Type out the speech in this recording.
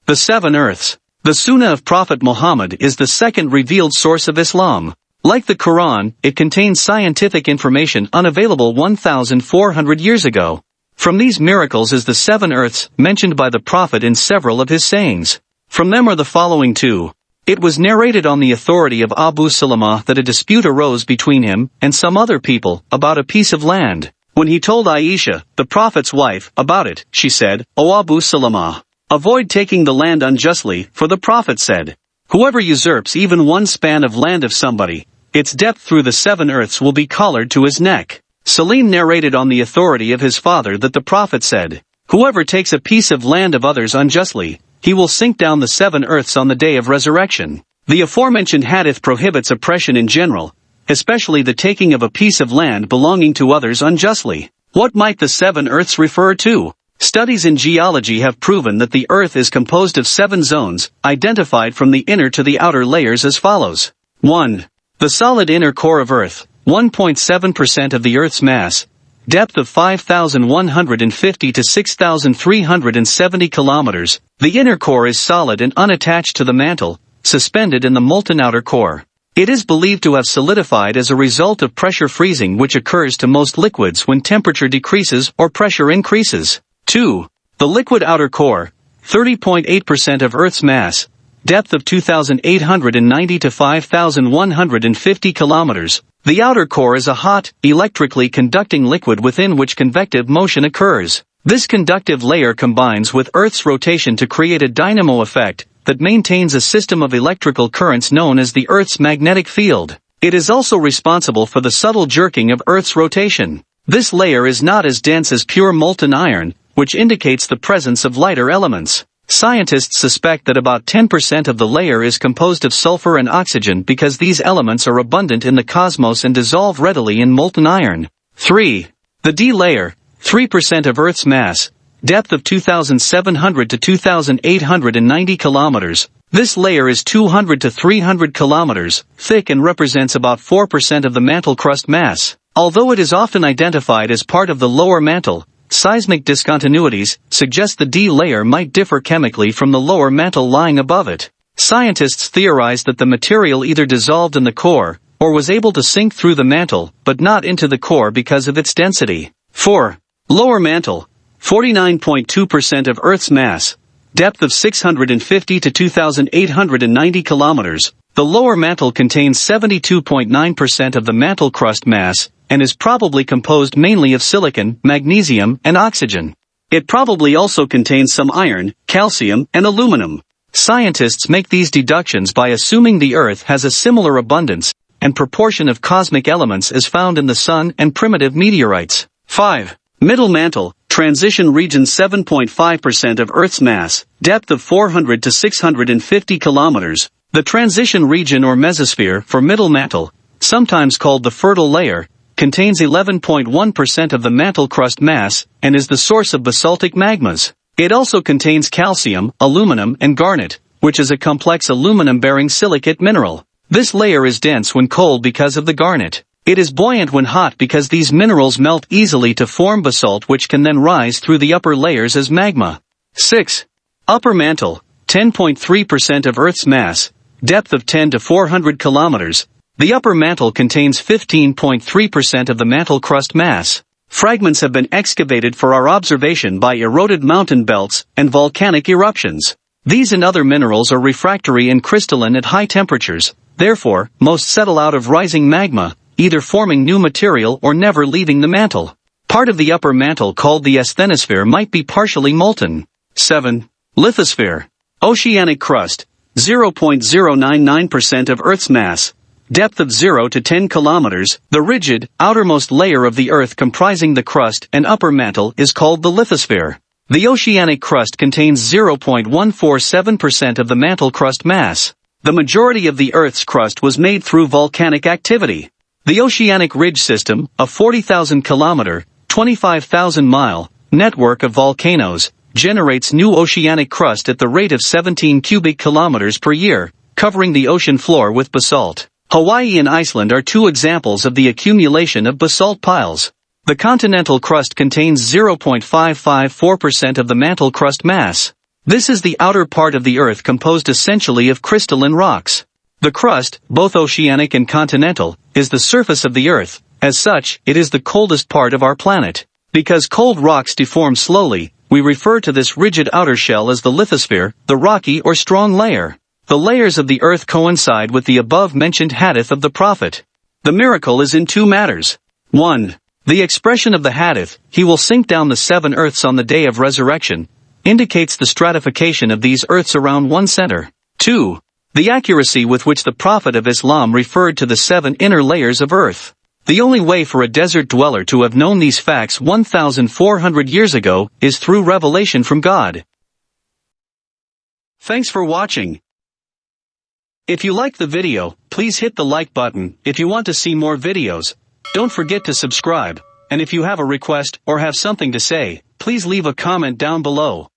The Seven Earths. The Sunnah of Prophet Muhammad is the second revealed source of Islam. Like the Quran, it contains scientific information unavailable 1,400 years ago. From these miracles is the seven earths mentioned by the Prophet in several of his sayings. From them are the following two. It was narrated on the authority of Abu Salamah that a dispute arose between him and some other people about a piece of land. When he told Aisha, the Prophet's wife, about it, she said, "O Abu Salamah, avoid taking the land unjustly, for the Prophet said, whoever usurps even one span of land of somebody, its depth through the seven earths will be collared to his neck." Salim narrated on the authority of his father that the Prophet said, "Whoever takes a piece of land of others unjustly, he will sink down the seven earths on the day of resurrection." The aforementioned hadith prohibits oppression in general, especially the taking of a piece of land belonging to others unjustly. What might the seven earths refer to? Studies in geology have proven that the earth is composed of seven zones, identified from the inner to the outer layers as follows. 1. The solid inner core of Earth, 1.7% of the Earth's mass, depth of 5,150 to 6,370 kilometers. The inner core is solid and unattached to the mantle, suspended in the molten outer core. It is believed to have solidified as a result of pressure freezing, which occurs to most liquids when temperature decreases or pressure increases. 2. The liquid outer core, 30.8% of Earth's mass, depth of 2,890 to 5,150 kilometers. The outer core is a hot, electrically conducting liquid within which convective motion occurs. This conductive layer combines with Earth's rotation to create a dynamo effect that maintains a system of electrical currents known as the Earth's magnetic field. It is also responsible for the subtle jerking of Earth's rotation. This layer is not as dense as pure molten iron, which indicates the presence of lighter elements. Scientists suspect that about 10% of the layer is composed of sulfur and oxygen because these elements are abundant in the cosmos and dissolve readily in molten iron. 3. The D layer, 3% of Earth's mass, depth of 2,700 to 2,890 kilometers. This layer is 200 to 300 kilometers thick and represents about 4% of the mantle-crust mass. Although it is often identified as part of the lower mantle, seismic discontinuities suggest the D layer might differ chemically from the lower mantle lying above it. Scientists theorize that the material either dissolved in the core, or was able to sink through the mantle, but not into the core because of its density. 4. Lower mantle, 49.2% of Earth's mass, depth of 650 to 2,890 kilometers. The lower mantle contains 72.9% of the mantle-crust mass, and is probably composed mainly of silicon, magnesium, and oxygen. It probably also contains some iron, calcium, and aluminum. Scientists make these deductions by assuming the Earth has a similar abundance and proportion of cosmic elements as found in the Sun and primitive meteorites. 5. Middle mantle, transition region, 7.5% of Earth's mass, depth of 400 to 650 kilometers. The transition region or mesosphere for middle mantle, sometimes called the fertile layer, contains 11.1% of the mantle-crust mass, and is the source of basaltic magmas. It also contains calcium, aluminum, and garnet, which is a complex aluminum-bearing silicate mineral. This layer is dense when cold because of the garnet. It is buoyant when hot because these minerals melt easily to form basalt, which can then rise through the upper layers as magma. 6. Upper mantle, 10.3% of Earth's mass, depth of 10 to 400 kilometers. The upper mantle contains 15.3% of the mantle-crust mass. Fragments have been excavated for our observation by eroded mountain belts and volcanic eruptions. These and other minerals are refractory and crystalline at high temperatures, therefore, most settle out of rising magma, either forming new material or never leaving the mantle. Part of the upper mantle called the asthenosphere might be partially molten. 7. Lithosphere. Oceanic crust, 0.099% of Earth's mass. Depth of 0 to 10 kilometers. The rigid, outermost layer of the Earth comprising the crust and upper mantle is called the lithosphere. The oceanic crust contains 0.147% of the mantle-crust mass. The majority of the Earth's crust was made through volcanic activity. The oceanic ridge system, a 40,000-kilometer, 25,000-mile network of volcanoes, generates new oceanic crust at the rate of 17 cubic kilometers per year, covering the ocean floor with basalt. Hawaii and Iceland are two examples of the accumulation of basalt piles. The continental crust contains 0.554% of the mantle-crust mass. This is the outer part of the Earth composed essentially of crystalline rocks. The crust, both oceanic and continental, is the surface of the Earth. As such, it is the coldest part of our planet. Because cold rocks deform slowly, we refer to this rigid outer shell as the lithosphere, the rocky or strong layer. The layers of the Earth coincide with the above-mentioned hadith of the Prophet. The miracle is in two matters. 1. The expression of the hadith, "He will sink down the 7 earths on the day of resurrection," indicates the stratification of these earths around one center. 2. The accuracy with which the Prophet of Islam referred to the 7 inner layers of earth. The only way for a desert dweller to have known these facts 1,400 years ago is through revelation from God. Thanks for watching. If you liked the video, please hit the like button. If you want to see more videos, don't forget to subscribe. And if you have a request or have something to say, please leave a comment down below.